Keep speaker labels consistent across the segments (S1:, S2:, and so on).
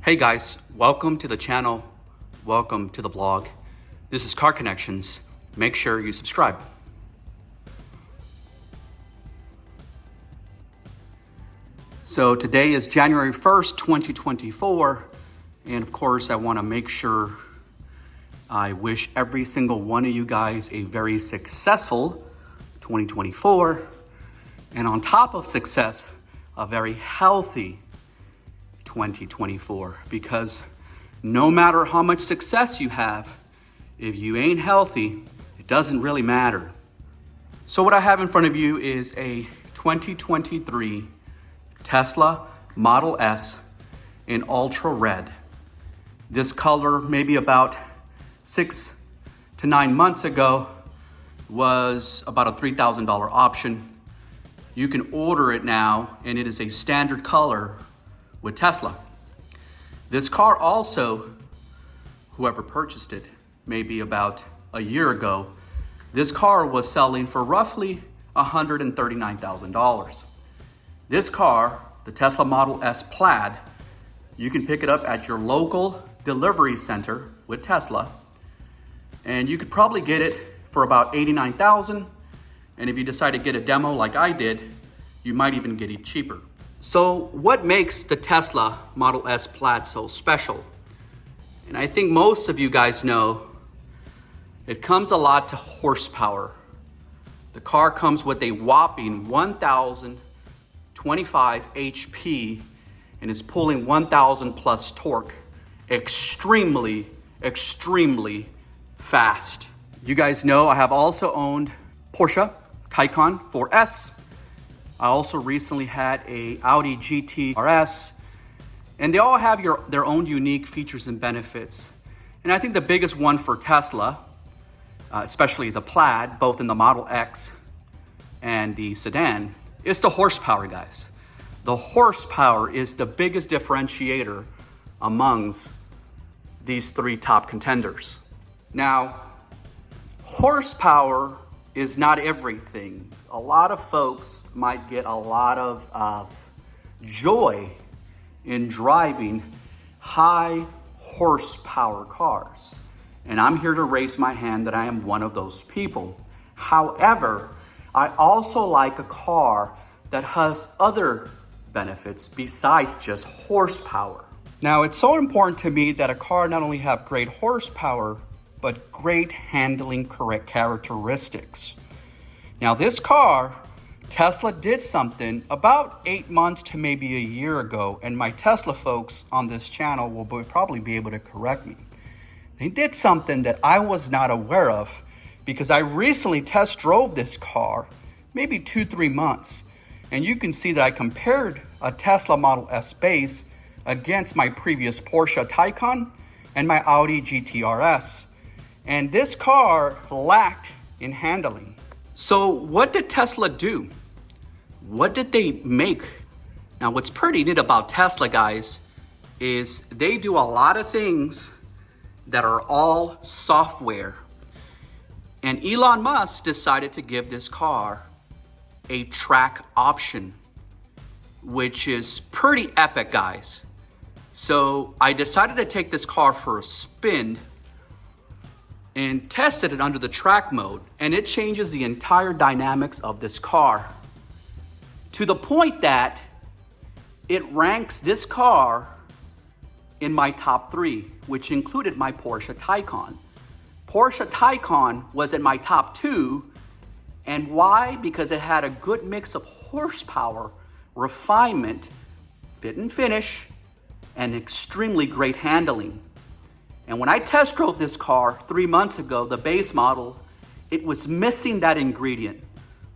S1: Hey guys, welcome to the channel. Welcome to the vlog. This is Car Connections. Make sure you subscribe. So today is January 1st, 2024. And of course, I want to make sure I wish every single one of you guys a very successful 2024. And on top of success, a very healthy 2024, because no matter how much success you have, if you ain't healthy, it doesn't really matter. So what I have in front of you is a 2023 Tesla Model S in ultra red. This color, maybe about 6 to 9 months ago, was about a $3,000 option. You can order it now, and it is a standard color with Tesla. This car also, whoever purchased it, maybe about a year ago, this car was selling for roughly $139,000. This car, the Tesla Model S Plaid, you can pick it up at your local delivery center with Tesla, and you could probably get it for about $89,000. And if you decide to get a demo like I did, you might even get it cheaper. So what makes the Tesla Model S Plaid so special? And I think most of you guys know, it comes a lot to horsepower. The car comes with a whopping 1,025 HP and is pulling 1,000 plus torque. Extremely, extremely fast. You guys know I have also owned Porsche Taycan 4S. I also recently had a Audi GT RS, and they all have their own unique features and benefits. And I think the biggest one for Tesla, especially the Plaid, both in the Model X and the sedan, is the horsepower, guys. The horsepower is the biggest differentiator amongst these three top contenders. Now, horsepower is not everything. A lot of folks might get a lot of joy in driving high horsepower cars. And I'm here to raise my hand that I am one of those people. However, I also like a car that has other benefits besides just horsepower. Now, it's so important to me that a car not only have great horsepower, but great handling correct characteristics. Now this car, Tesla did something about 8 months to maybe a year ago, and my Tesla folks on this channel will probably be able to correct me. They did something that I was not aware of, because I recently test drove this car, maybe 2-3 months, and you can see that I compared a Tesla Model S base against my previous Porsche Taycan and my Audi GT RS. And this car lacked in handling. So what did Tesla do? What did they make? Now, what's pretty neat about Tesla, guys, is they do a lot of things that are all software. And Elon Musk decided to give this car a track option, which is pretty epic, guys. So I decided to take this car for a spin and tested it under the track mode, and it changes the entire dynamics of this car to the point that it ranks this car in my top 3, which included my Porsche Taycan. Porsche Taycan was in my top 2, and why? Because it had a good mix of horsepower, refinement, fit and finish, and extremely great handling. And when I test drove this car 3 months ago, the base model, it was missing that ingredient.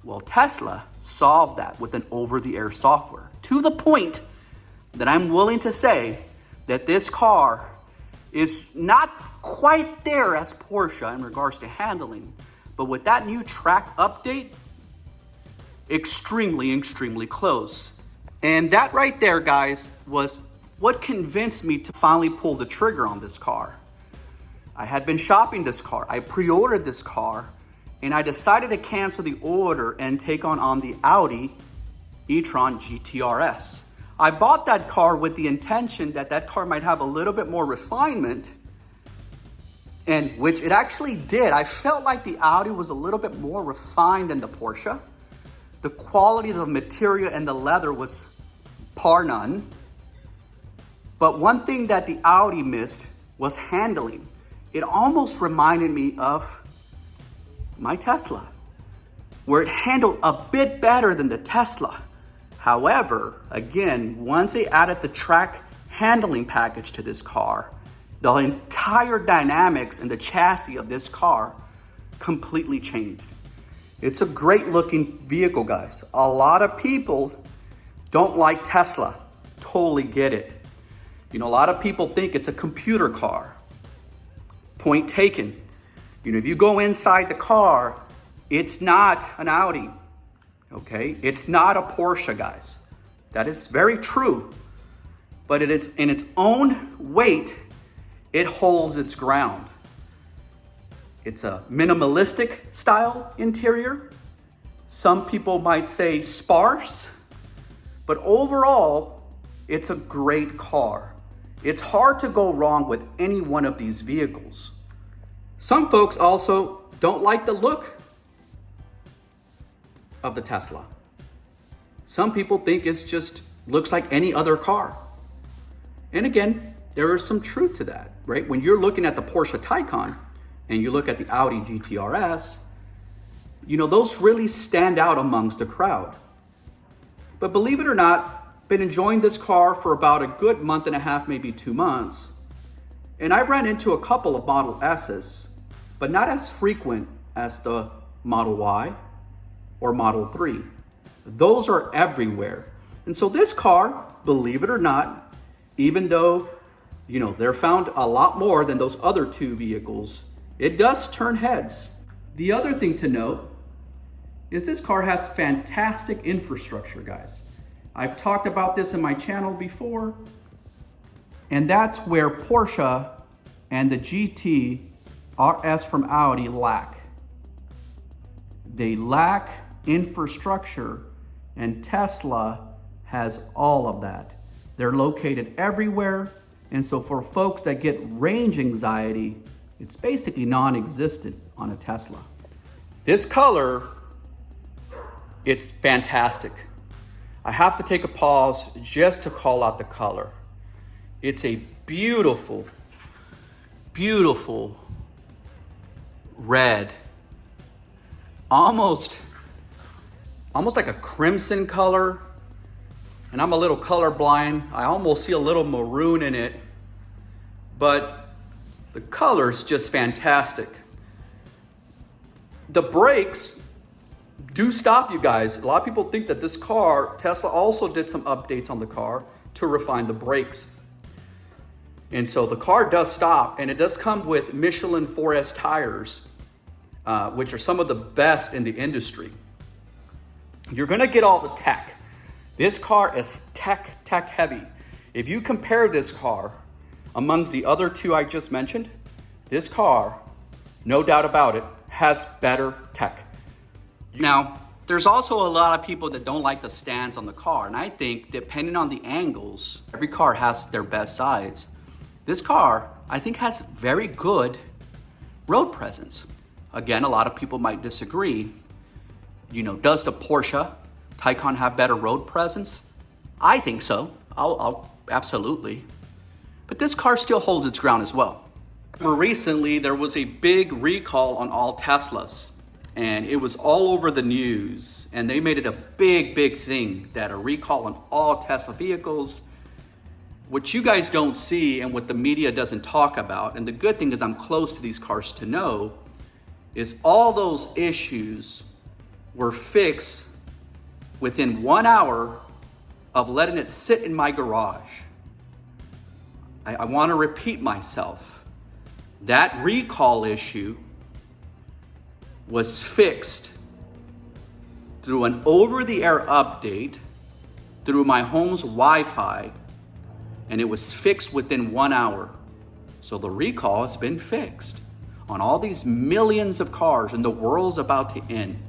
S1: Well, Tesla solved that with an over-the-air software, to the point that I'm willing to say that this car is not quite there as Porsche in regards to handling, but with that new track update, extremely, extremely close. And that right there, guys, was what convinced me to finally pull the trigger on this car. I had been shopping this car. I pre-ordered this car, and I decided to cancel the order and take on the Audi e-tron GT RS. I bought that car with the intention that that car might have a little bit more refinement, and which it actually did. I felt like the Audi was a little bit more refined than the Porsche. The quality of the material and the leather was par none. But one thing that the Audi missed was handling. It almost reminded me of my Tesla, where it handled a bit better than the Tesla. However, again, once they added the track handling package to this car, the entire dynamics and the chassis of this car completely changed. It's a great looking vehicle, guys. A lot of people don't like Tesla. Totally get it. You know, a lot of people think it's a computer car. Point taken. You know, if you go inside the car, it's not an Audi, okay? It's not a Porsche, guys. That is very true. But in its own weight, it holds its ground. It's a minimalistic style interior. Some people might say sparse, but overall, it's a great car. It's hard to go wrong with any one of these vehicles. Some folks also don't like the look of the Tesla. Some people think it's just looks like any other car. And again, there is some truth to that, right? When you're looking at the Porsche Taycan and you look at the Audi GT-RS, you know, those really stand out amongst the crowd. But believe it or not, been enjoying this car for about a good month and a half, maybe 2 months. And I've ran into a couple of Model S's, but not as frequent as the Model Y or Model 3. Those are everywhere. And so this car, believe it or not, even though, you know, they're found a lot more than those other two vehicles, it does turn heads. The other thing to note is this car has fantastic infrastructure, guys. I've talked about this in my channel before, and that's where Porsche and the GT-RS from Audi lack. They lack infrastructure, and Tesla has all of that. They're located everywhere, and so for folks that get range anxiety, it's basically non-existent on a Tesla. This color, it's fantastic. I have to take a pause just to call out the color. It's a beautiful, beautiful red. Almost like a crimson color. And I'm a little colorblind. I almost see a little maroon in it. But the color is just fantastic. The brakes do stop, you guys. A lot of people think that this car, Tesla also did some updates on the car to refine the brakes. And so the car does stop, and it does come with Michelin 4S tires, which are some of the best in the industry. You're gonna get all the tech. This car is tech heavy. If you compare this car amongst the other two I just mentioned, this car, no doubt about it, has better tech. Now, there's also a lot of people that don't like the stands on the car. And I think depending on the angles, every car has their best sides. This car, I think, has very good road presence. Again, a lot of people might disagree. You know, does the Porsche Taycan have better road presence? I think so. I'll absolutely. But this car still holds its ground as well. More recently, there was a big recall on all Teslas. And it was all over the news, and they made it a big thing that a recall on all Tesla vehicles. What you guys don't see and what the media doesn't talk about, and the good thing is I'm close to these cars to know, is all those issues were fixed within 1 hour of letting it sit in my garage. I want to repeat myself. That recall issue was fixed through an over-the-air update through my home's Wi-Fi, and it was fixed within 1 hour. So the recall has been fixed on all these millions of cars, and the world's about to end.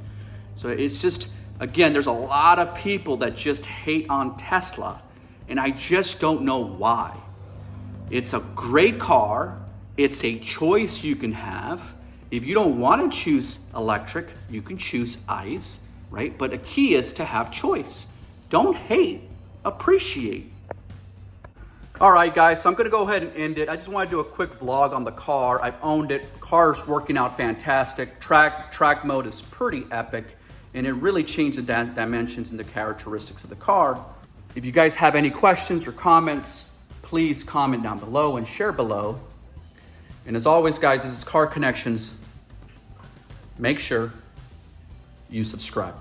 S1: So it's just, again, there's a lot of people that just hate on Tesla, and I just don't know why. It's a great car. It's a choice you can have. If you don't want to choose electric, you can choose ICE, right? But the key is to have choice. Don't hate, appreciate. All right, guys, so I'm gonna go ahead and end it. I just wanna do a quick vlog on the car. I've owned it. The car's working out fantastic. Track mode is pretty epic, and it really changed the dimensions and the characteristics of the car. If you guys have any questions or comments, please comment down below and share below. And as always, guys, this is Car Connections. Make sure you subscribe.